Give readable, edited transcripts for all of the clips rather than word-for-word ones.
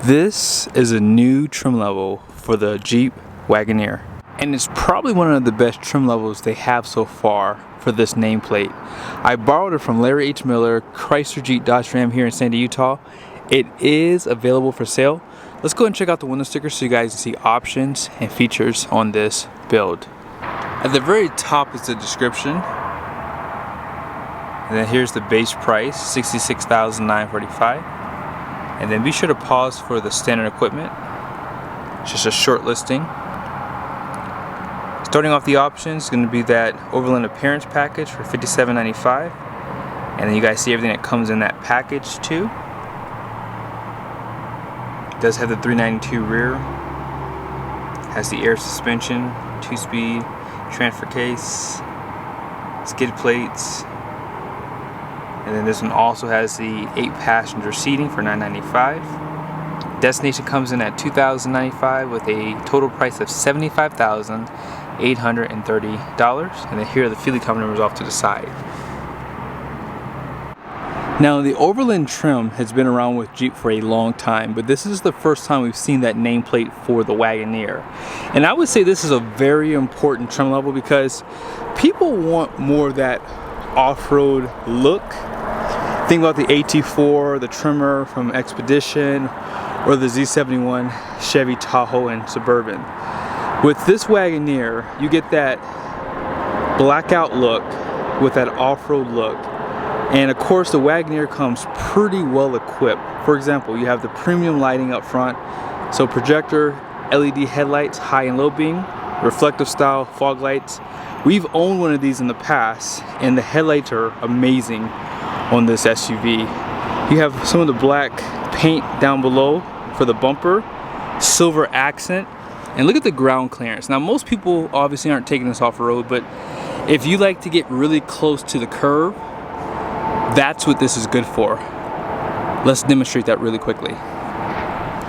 This is a new trim level for the Jeep Wagoneer, and it's probably one of the best trim levels they have so far for this nameplate. I borrowed it from Larry H. Miller, Chrysler Jeep Dodge Ram here in Sandy, Utah. It is available for sale. Let's go and check out the window sticker so you guys can see options and features on this build. At the very top is the description, and then here's the base price, $66,945. And then be sure to pause for the standard equipment. It's just a short listing. Starting off the options is going to be that Overland appearance package for $57.95. And then you guys see everything that comes in that package too. It does have the 392 rear. Has the air suspension, 2-speed, transfer case, skid plates. And then this one also has the 8-passenger seating for $995. Destination comes in at $2,095 with a total price of $75,830. And then here are the fuel economy numbers off to the side. Now the Overland trim has been around with Jeep for a long time, but this is the first time we've seen that nameplate for the Wagoneer. And I would say this is a very important trim level because people want more of that off-road look. Think about the AT4, the Trimmer from Expedition, or the Z71 Chevy Tahoe and Suburban. With this Wagoneer, you get that blackout look with that off-road look. And of course, the Wagoneer comes pretty well equipped. For example, you have the premium lighting up front, so projector, LED headlights, high and low beam, reflective style fog lights. We've owned one of these in the past, and the headlights are amazing on this SUV. You have some of the black paint down below for the bumper, silver accent, and look at the ground clearance. Now most people obviously aren't taking this off the road, but if you like to get really close to the curb, that's what this is good for. Let's demonstrate that really quickly.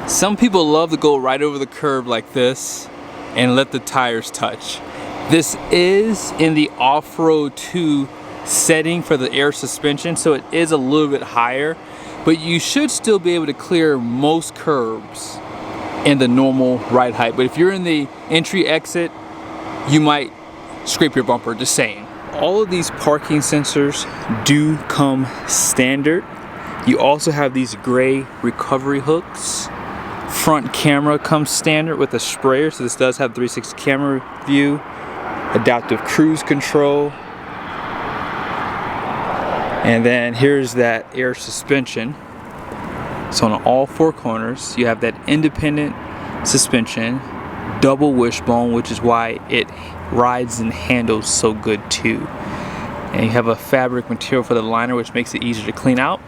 Some people love to go right over the curb like this and let the tires touch. This is in the off-road 2 setting for the air suspension, so it is a little bit higher, but you should still be able to clear most curbs in the normal ride height. But if you're in the entry exit, you might scrape your bumper, just saying. All of these parking sensors do come standard. You also have these gray recovery hooks. Front camera comes standard with a sprayer, so this does have 360 camera view. Adaptive cruise control. And then here's that air suspension. So on all four corners, you have that independent suspension, double wishbone, which is why it rides and handles so good too. And you have a fabric material for the liner, which makes it easier to clean out.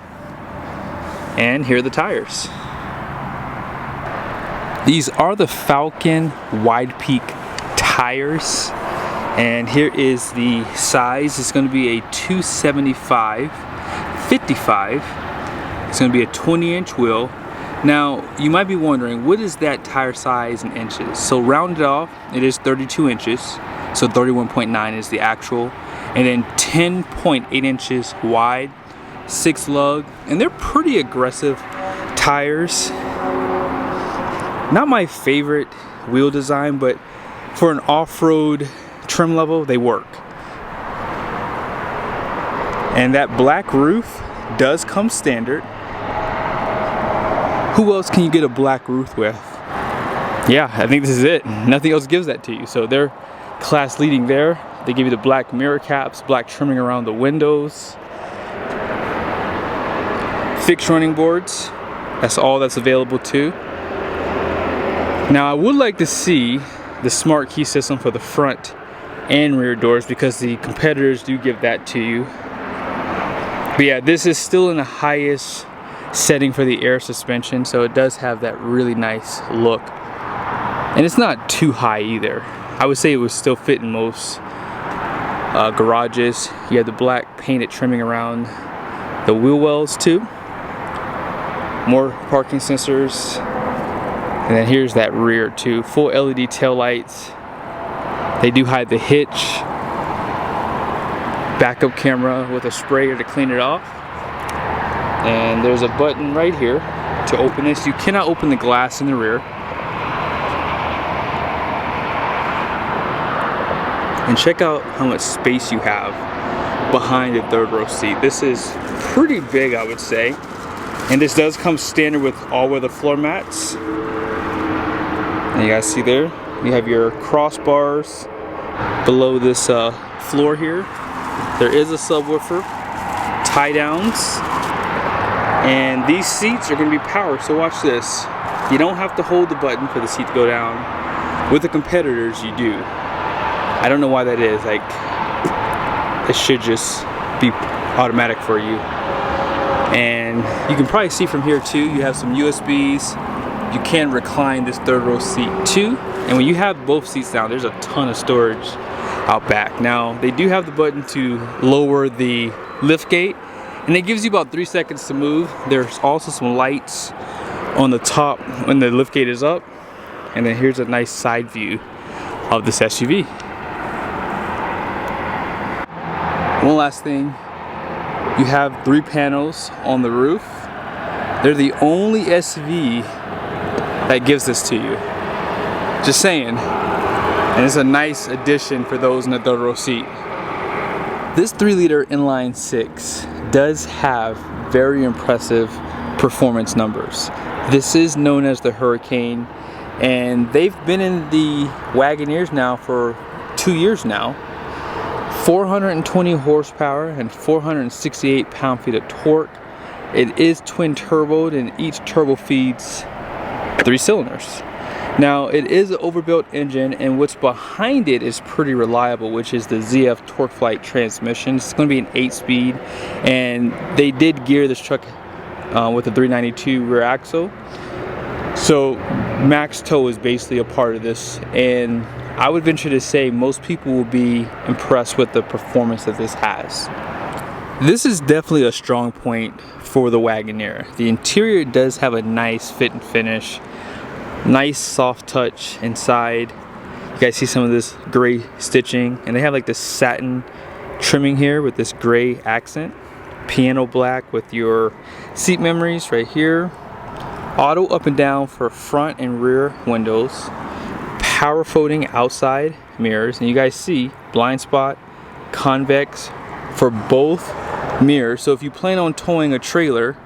And here are the tires. These are the Falcon Wide Peak tires. And here is the size. It's going to be a 275/55. It's going to be a 20-inch wheel. Now, you might be wondering, what is that tire size in inches? So rounded off, it is 32 inches. So 31.9 is the actual. And then 10.8 inches wide, 6 lug. And they're pretty aggressive tires. Not my favorite wheel design, but for an off-road trim level, they work. And that black roof does come standard. Who else can you get a black roof with? Yeah, I think this is it. Nothing else gives that to you. So they're class leading there. They give you the black mirror caps, black trimming around the windows, fixed running boards. That's all that's available too. Now I would like to see the smart key system for the front and rear doors because the competitors do give that to you. But yeah, this is still in the highest setting for the air suspension, so it does have that really nice look. And it's not too high either. I would say it would still fit in most garages. You have the black painted trimming around the wheel wells too. More parking sensors. And then here's that rear too. Full LED tail lights. They do hide the hitch. Backup camera with a sprayer to clean it off. And there's a button right here to open this. You cannot open the glass in the rear. And check out how much space you have behind the third row seat. This is pretty big, I would say. And this does come standard with all-weather floor mats. And you guys see there, you have your crossbars below this floor here. There is a subwoofer, tie downs, and these seats are going to be powered. So watch this. You don't have to hold the button for the seat to go down. With the competitors, you do. I don't know why that is. Like, it should just be automatic for you. And you can probably see from here too, you have some USBs. You can recline this third row seat too. And when you have both seats down, there's a ton of storage out back. Now, they do have the button to lower the lift gate, and it gives you about 3 seconds to move. There's also some lights on the top when the lift gate is up. And then here's a nice side view of this SUV. One last thing, you have 3 panels on the roof. They're the only SUV that gives this to you. Just saying. And it's a nice addition for those in the third row seat. This 3-liter inline 6 does have very impressive performance numbers. This is known as the Hurricane, and they've been in the Wagoneers now for 2 years now. 420 horsepower and 468 pound-feet of torque. It is twin turboed, and each turbo feeds 3 cylinders. Now, it is an overbuilt engine, and what's behind it is pretty reliable, which is the ZF TorqueFlite transmission. It's going to be an 8-speed, and they did gear this truck with a 392 rear axle. So max tow is basically a part of this, and I would venture to say most people will be impressed with the performance that this has. This is definitely a strong point for the Wagoneer. The interior does have a nice fit and finish, nice soft touch inside. You guys see some of this gray stitching, and they have like this satin trimming here with this gray accent. Piano black with your seat memories right here. Auto up and down for front and rear windows. Power folding outside mirrors, and you guys see blind spot, convex for both mirrors. So if you plan on towing a trailer,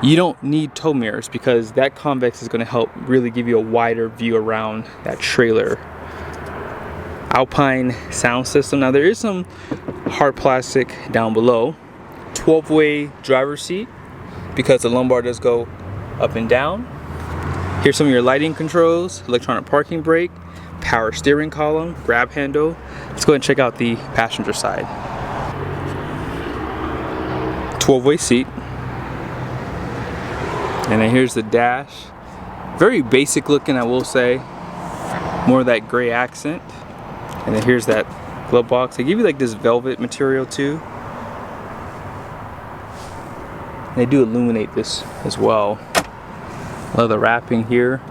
you don't need tow mirrors because that convex is going to help really give you a wider view around that trailer. Alpine sound system. Now there is some hard plastic down below. 12-way driver's seat because the lumbar does go up and down. Here's some of your lighting controls, electronic parking brake, power steering column, grab handle. Let's go ahead and check out the passenger side. 12-way seat. And then here's the dash. Very basic looking, I will say. More of that gray accent. And then here's that glove box. They give you like this velvet material too. And they do illuminate this as well. Leather wrapping here.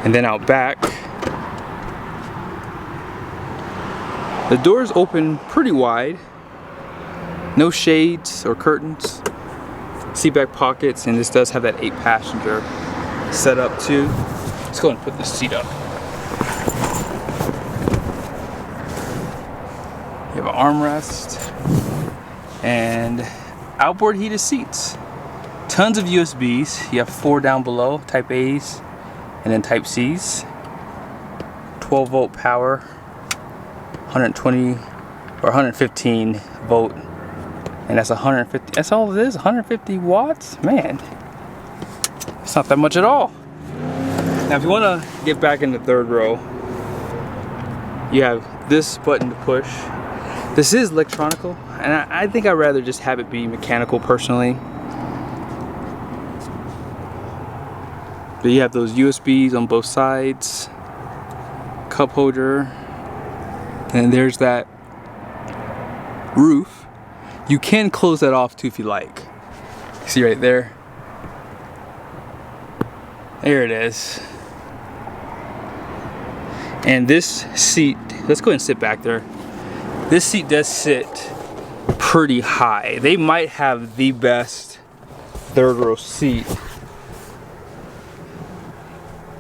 And then out back, the doors open pretty wide. No shades or curtains. Seat back pockets, and this does have that 8-passenger setup too. Let's go and put this seat up. You have an armrest and outboard heated seats. Tons of USBs. You have 4 down below, type A's and then type C's. 12-volt power, 120 or 115 volt, and that's 150. That's all it is, 150 watts. Man, it's not that much at all. Now, if you want to get back in the third row, you have this button to push. This is electronical, and I think I'd rather just have it be mechanical personally. But you have those USBs on both sides, cup holder, and there's that roof. You can close that off too if you like. See right there? There it is. And this seat, let's go ahead and sit back there. This seat does sit pretty high. They might have the best third row seat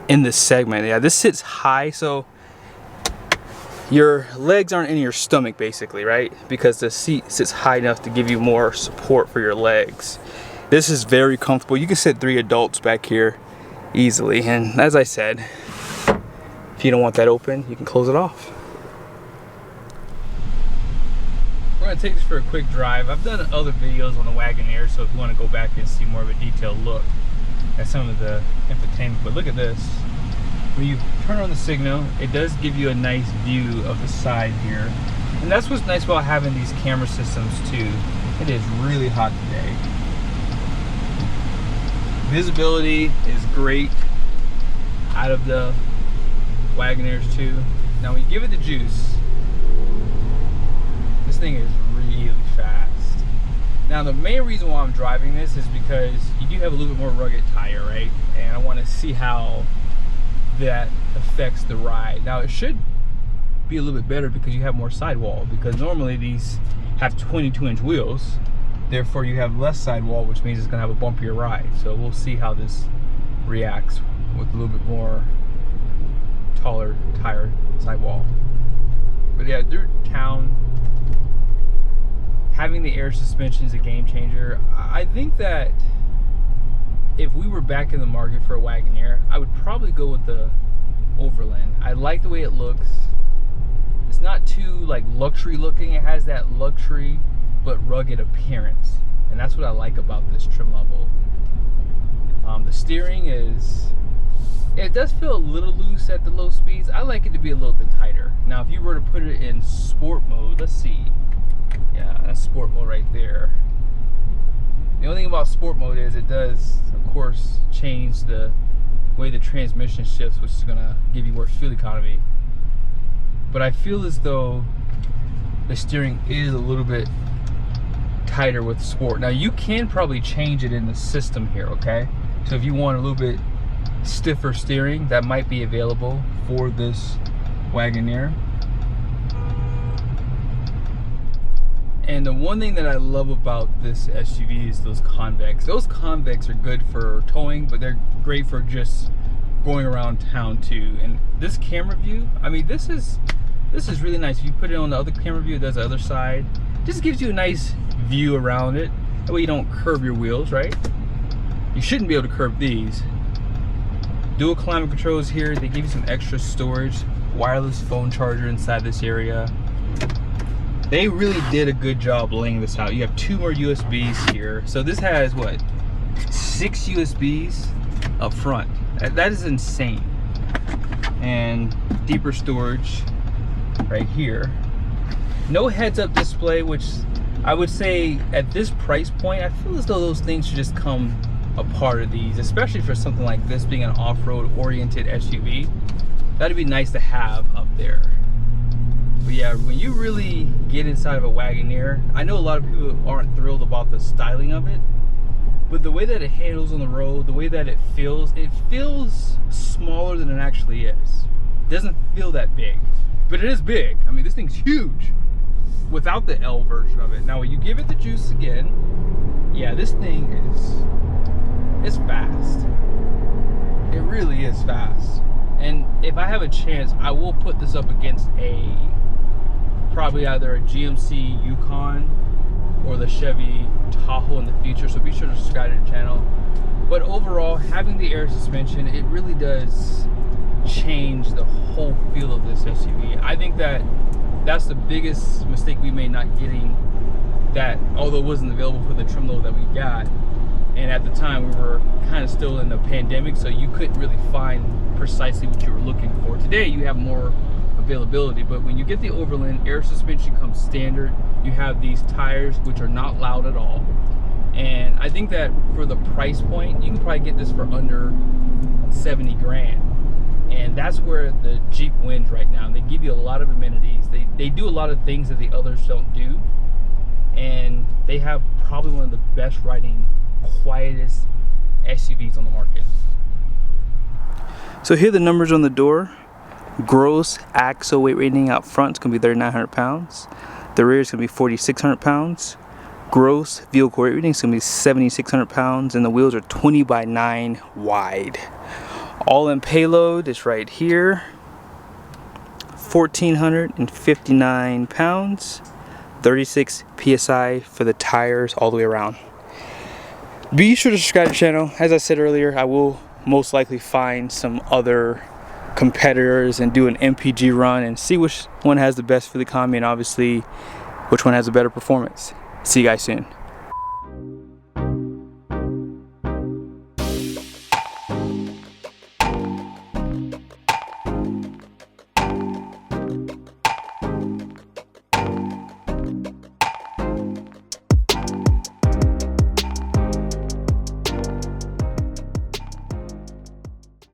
in this segment. Yeah, this sits high, so your legs aren't in your stomach basically, right? Because the seat sits high enough to give you more support for your legs. This is very comfortable. You can sit 3 adults back here easily, and as I said, if you don't want that open, you can close it off. We're gonna take this for a quick drive. I've done other videos on the Wagoneer, so if you want to go back and see more of a detailed look at some of the infotainment, but look at this. When you turn on the signal, it does give you a nice view of the side here. And that's what's nice about having these camera systems too. It is really hot today. Visibility is great out of the Wagoneers too. Now when you give it the juice, this thing is really fast. Now the main reason why I'm driving this is because you do have a little bit more rugged tire, right? And I want to see how that affects the ride. Now it should be a little bit better because you have more sidewall, because normally these have 22-inch wheels, therefore you have less sidewall, which means it's gonna have a bumpier ride. So we'll see how this reacts with a little bit more taller tire sidewall. But yeah, through town, having the air suspension is a game changer. I think that if we were back in the market for a Wagoneer, I would probably go with the Overland. I like the way it looks. It's not too like luxury looking. It has that luxury but rugged appearance, and that's what I like about this trim level. The steering it does feel a little loose at the low speeds. I like it to be a little bit tighter. Now if you were to put it in sport mode, let's see. Yeah, that's sport mode right there. The only thing about sport mode is it does, of course, change the way the transmission shifts, which is gonna give you worse fuel economy. But I feel as though the steering is a little bit tighter with sport. Now you can probably change it in the system here, okay? So if you want a little bit stiffer steering, that might be available for this Wagoneer. And the one thing that I love about this SUV is those convex. Those convex are good for towing, but they're great for just going around town too. And this camera view, I mean, this is really nice. If you put it on the other camera view, it does the other side. Just gives you a nice view around it. That way you don't curve your wheels, right? You shouldn't be able to curve these. Dual climate controls here. They give you some extra storage. Wireless phone charger inside this area. They really did a good job laying this out. You have 2 more USBs here. So this has, what, 6 USBs up front. That is insane. And deeper storage right here. No heads-up display, which I would say at this price point, I feel as though those things should just come a part of these, especially for something like this being an off-road oriented SUV. That'd be nice to have up there. But yeah, when you really get inside of a Wagoneer, I know a lot of people aren't thrilled about the styling of it, but the way that it handles on the road, the way that it feels smaller than it actually is. It doesn't feel that big, but it is big. I mean, this thing's huge without the L version of it. Now, when you give it the juice again, yeah, this thing it's fast. It really is fast. And if I have a chance, I will put this up against probably either a GMC Yukon or the Chevy Tahoe in the future, so be sure to subscribe to the channel. But overall, having the air suspension, it really does change the whole feel of this SUV. I think that that's the biggest mistake we made, not getting that, although it wasn't available for the trim level that we got. And at the time, we were kind of still in the pandemic, so you couldn't really find precisely what you were looking for. Today, you have more availability, but when you get the Overland, air suspension comes standard. You have these tires, which are not loud at all. And I think that for the price point, you can probably get this for under 70 grand. And that's where the Jeep wins right now. They give you a lot of amenities. They do a lot of things that the others don't do. And they have probably one of the best riding, quietest SUVs on the market. So here are the numbers on the door. Gross axle weight rating out front is going to be 3,900 pounds. The rear is going to be 4,600 pounds. Gross vehicle weight rating is going to be 7,600 pounds, and the wheels are 20 by 9 wide. All-in payload is right here, 1,459 pounds, 36 psi for the tires all the way around. Be sure to subscribe to the channel. As I said earlier, I will most likely find some other competitors and do an MPG run and see which one has the best for the economy, and obviously which one has a better performance. See you guys soon.